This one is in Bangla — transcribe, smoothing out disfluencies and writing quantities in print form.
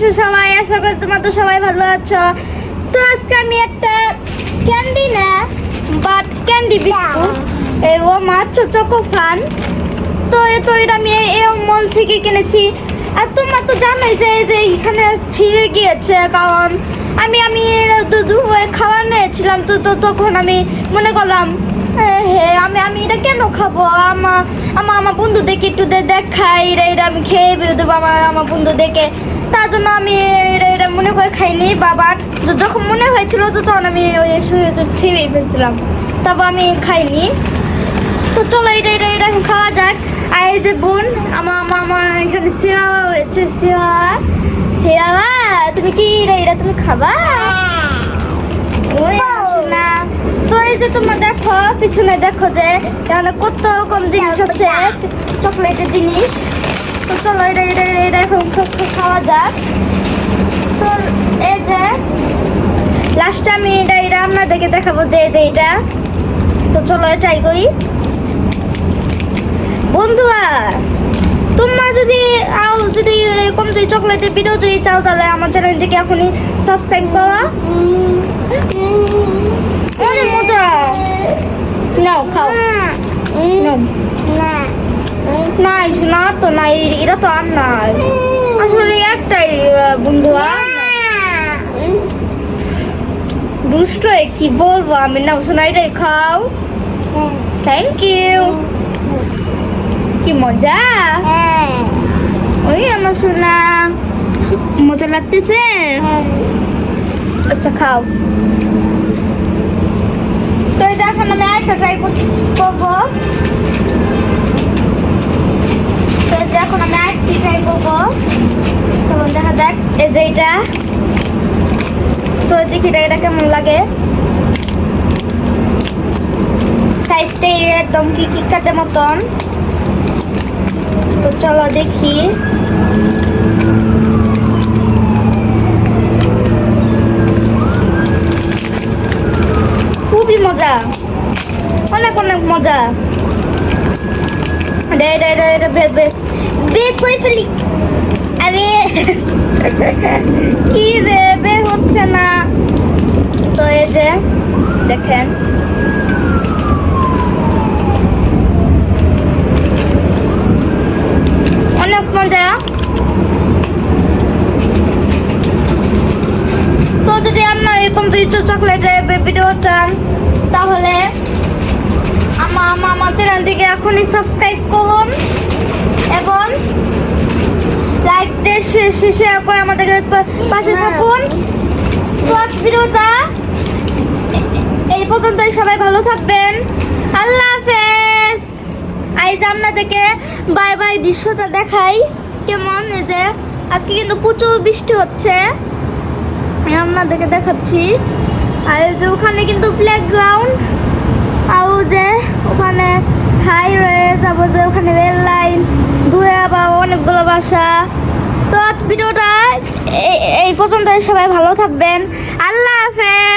আছো সবাই? আশা করি তোমরা তো সবাই ভালো আছো। তো আজকে আমি একটা ক্যান্ডি না বাট ক্যান্ডি বিস্কুট ও মাছ চকো ফান তো এটা আমি এই মল থেকে কিনেছি। আর তোমরা তো জানোই যে এখানে ছিঁড়ে গিয়েছে, কারণ আমি দুপুরে খাবার নিয়েছিলাম। তো তখন আমি মনে করলাম আমি এটা কেন খাবো, আমার বন্ধুদেরকে একটু দেখাই, এটা আমি খেয়ে দেবো আমার বন্ধু দেখে। তার জন্য আমি এটা মনে করে খাইনি, বাট যখন মনে হয়েছিল তো তখন আমি ওই ছিঁড়ে ফেলছিলাম, তবে আমি খাইনি। তো চলো এটা এখন খাওয়া যাক। আর এই যে বোন আমার এখানে সেবা হয়েছে, সেবা তুমি কি এটা তুমি খাবা? ওই না তো এই যে তোমরা দেখো পিছনে দেখো যে এখানে কত রকম জিনিস আছে, চকলেটের জিনিস। তো চলো এটা এখন খাওয়া যাক। তো এই যে লাস্টে আমি এটা আপনাদেরকে দেখাবো যে এটা। তো চলো ট্রাই করি বন্ধুরা। তোমরা যদি এরকম চকলেটের ভিডিও যদি চাও তাহলে আমার চ্যানেলটিকে এখনই সাবস্ক্রাইব করো। অনেক মজা, নাও খাও। নাইস না তো নাই, এটা তো আর নাই আসলে একটাই বন্ধুরা। দুষ্ট কি বলবো আমি, নাও শোনা এটাই খাও। Thank you. কি মজা, ওই আমার শোনা মজা লাগতেছে। আচ্ছা খাও। তো এটা এখন আমি আরেকটা ট্রাই করবো। তো এখন আমি আরেকটি ট্রাই করবো, চলো দেখা যাক। এই যে এটা, তো দেখি এটা কেমন লাগে। সাইজটাই একদম কি কাটের মতন। তো চলো দেখি। খুবই মজা, অনেক মজা। বের করে ফেলি। আরে কি রে, বের হচ্ছে না। তো এই যে দেখেন অনেক মজা। তো যদি আপনার এরকম চকলেটের ভিডিও চান তাহলে আমার চ্যানেলটিকে এখনই সাবস্ক্রাইব করুন এবং লাইক দিয়ে শেয়ার করে আমাদের পাশে থাকুন। তো আজ ভিডিওটা এই পর্যন্তই, সবাই ভালো থাকবেন। আল্লাহ হাফেজ। আজ আপনাদেরকে বাই বাই দৃশ্যটা দেখাই কেমন। এই যে আজকে কিন্তু প্রচুর বৃষ্টি হচ্ছে, আপনাদেরকে দেখাচ্ছি। আর যে ওখানে কিন্তু প্লেগ্রাউন্ড, আর যে ওখানে হাইওয়ে যাবো, যে ওখানে রেল লাইন, দূরে আবার অনেকগুলো বাসা। তো আজ ভিডিওটা এই পর্যন্ত, সবাই ভালো থাকবেন। আল্লাহ হাফেজ।